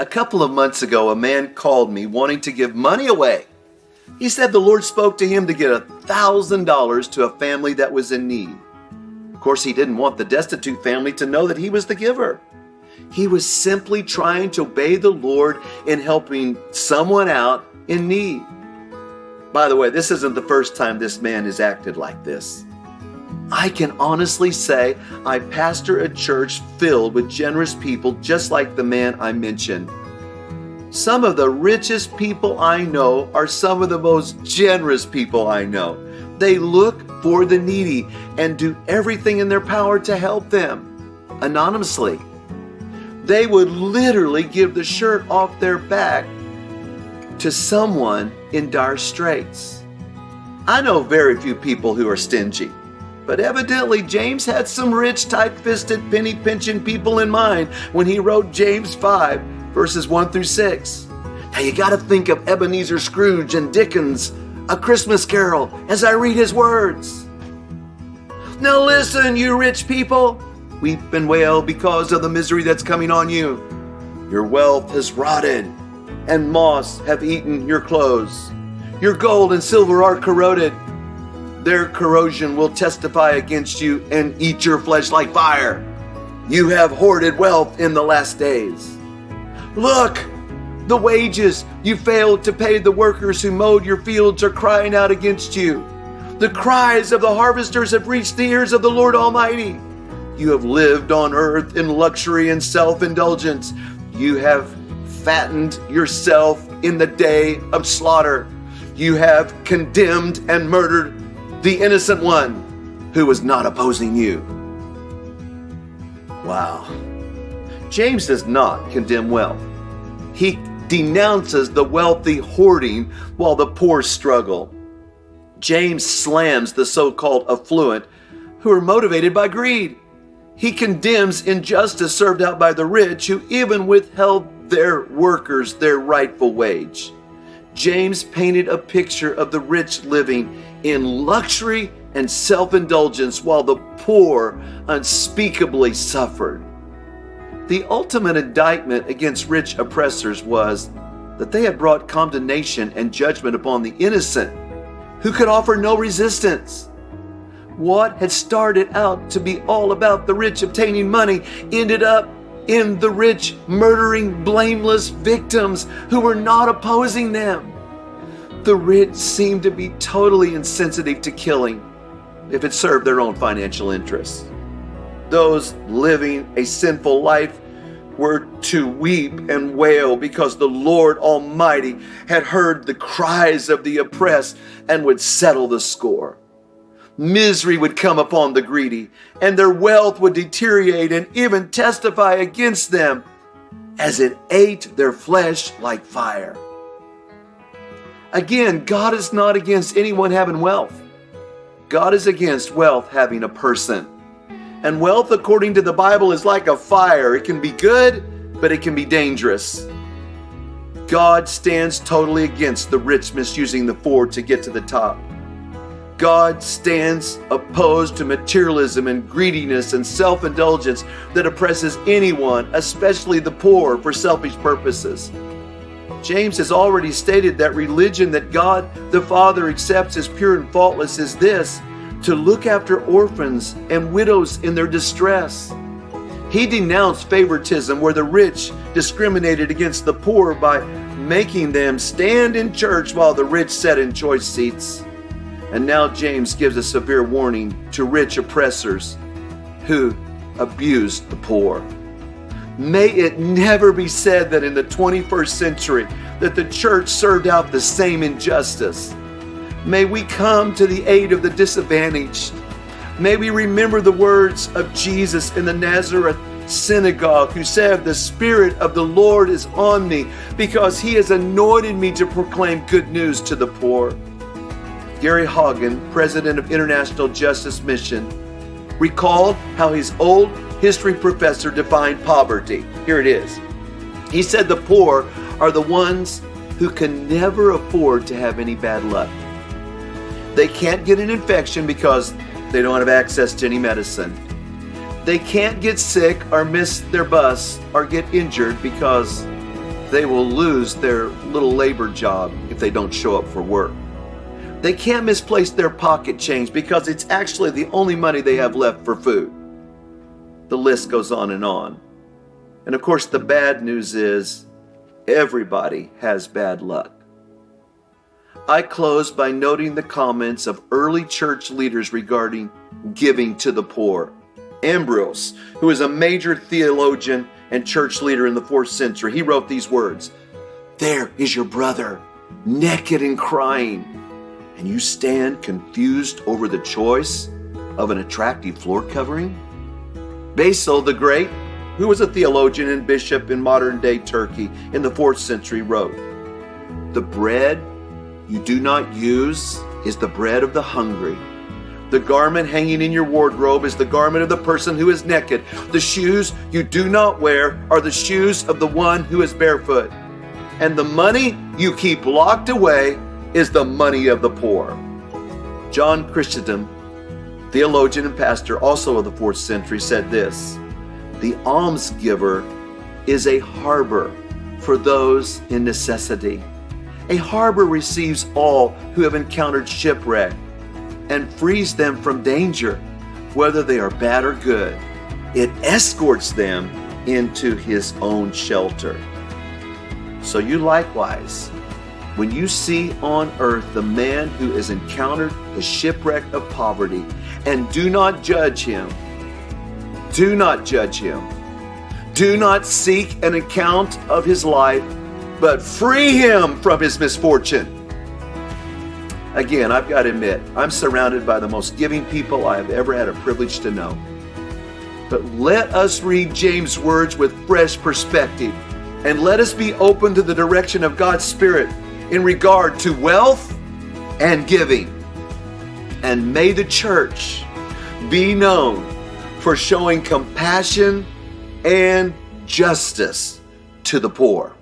A couple of months ago, a man called me wanting to give money away. He said the Lord spoke to him to get $1,000 to a family that was in need. Of course, he didn't want the destitute family to know that he was the giver. He was simply trying to obey the Lord in helping someone out in need. By the way, this isn't the first time this man has acted like this. I can honestly say I pastor a church filled with generous people just like the man I mentioned. Some of the richest people I know are some of the most generous people I know. They look for the needy and do everything in their power to help them, anonymously. They would literally give the shirt off their back to someone in dire straits. I know very few people who are stingy. But evidently, James had some rich, tight-fisted, penny-pinching people in mind when he wrote James 5, verses 1 through 6. Now, you got to think of Ebenezer Scrooge and Dickens, A Christmas Carol, as I read his words. Now listen, you rich people. Weep and wail because of the misery that's coming on you. Your wealth has rotted, and moths have eaten your clothes. Your gold and silver are corroded. Their corrosion will testify against you and eat your flesh like fire. You have hoarded wealth in the last days. Look, the wages you failed to pay the workers who mowed your fields are crying out against you. The cries of the harvesters have reached the ears of the Lord Almighty. You have lived on earth in luxury and self-indulgence. You have fattened yourself in the day of slaughter. You have condemned and murdered the innocent one who was not opposing you. Wow. James does not condemn wealth. He denounces the wealthy hoarding while the poor struggle. James slams the so-called affluent who are motivated by greed. He condemns injustice served out by the rich who even withheld their workers their rightful wage. James painted a picture of the rich living in luxury and self-indulgence while the poor unspeakably suffered. The ultimate indictment against rich oppressors was that they had brought condemnation and judgment upon the innocent who could offer no resistance. What had started out to be all about the rich obtaining money ended up in the rich murdering blameless victims who were not opposing them. The rich seemed to be totally insensitive to killing if it served their own financial interests. Those living a sinful life were to weep and wail because the Lord Almighty had heard the cries of the oppressed and would settle the score. Misery would come upon the greedy, and their wealth would deteriorate and even testify against them as it ate their flesh like fire. Again, God is not against anyone having wealth. God is against wealth having a person. And wealth, according to the Bible, is like a fire. It can be good, but it can be dangerous. God stands totally against the rich misusing the poor to get to the top. God stands opposed to materialism and greediness and self-indulgence that oppresses anyone, especially the poor, for selfish purposes. James has already stated that religion that God the Father accepts as pure and faultless is this: to look after orphans and widows in their distress. He denounced favoritism where the rich discriminated against the poor by making them stand in church while the rich sat in choice seats. And now James gives a severe warning to rich oppressors who abuse the poor. May it never be said that in the 21st century that the church served out the same injustice. May we come to the aid of the disadvantaged. May we remember the words of Jesus in the Nazareth synagogue who said, "The Spirit of the Lord is on me because He has anointed me to proclaim good news to the poor." Gary Haugen, president of International Justice Mission, recalled how his old history professor defined poverty. Here it is. He said the poor are the ones who can never afford to have any bad luck. They can't get an infection because they don't have access to any medicine. They can't get sick or miss their bus or get injured because they will lose their little labor job if they don't show up for work. They can't misplace their pocket change because it's actually the only money they have left for food. The list goes on. And of course, the bad news is everybody has bad luck. I close by noting the comments of early church leaders regarding giving to the poor. Ambrose, who is a major theologian and church leader in the 4th century, he wrote these words: "There is your brother, naked and crying, and you stand confused over the choice of an attractive floor covering?" Basil the Great, who was a theologian and bishop in modern-day Turkey in the 4th century, wrote, "The bread you do not use is the bread of the hungry. The garment hanging in your wardrobe is the garment of the person who is naked. The shoes you do not wear are the shoes of the one who is barefoot. And the money you keep locked away is the money of the poor." John Chrysostom, theologian and pastor also of the 4th century, said this: "The almsgiver is a harbor for those in necessity. A harbor receives all who have encountered shipwreck and frees them from danger, whether they are bad or good. It escorts them into his own shelter." So you likewise, when you see on earth the man who has encountered the shipwreck of poverty, and do not judge him. Do not judge him. Do not seek an account of his life, but free him from his misfortune. Again, I've got to admit, I'm surrounded by the most giving people I have ever had a privilege to know. But let us read James' words with fresh perspective, and let us be open to the direction of God's Spirit in regard to wealth and giving. And may the church be known for showing compassion and justice to the poor.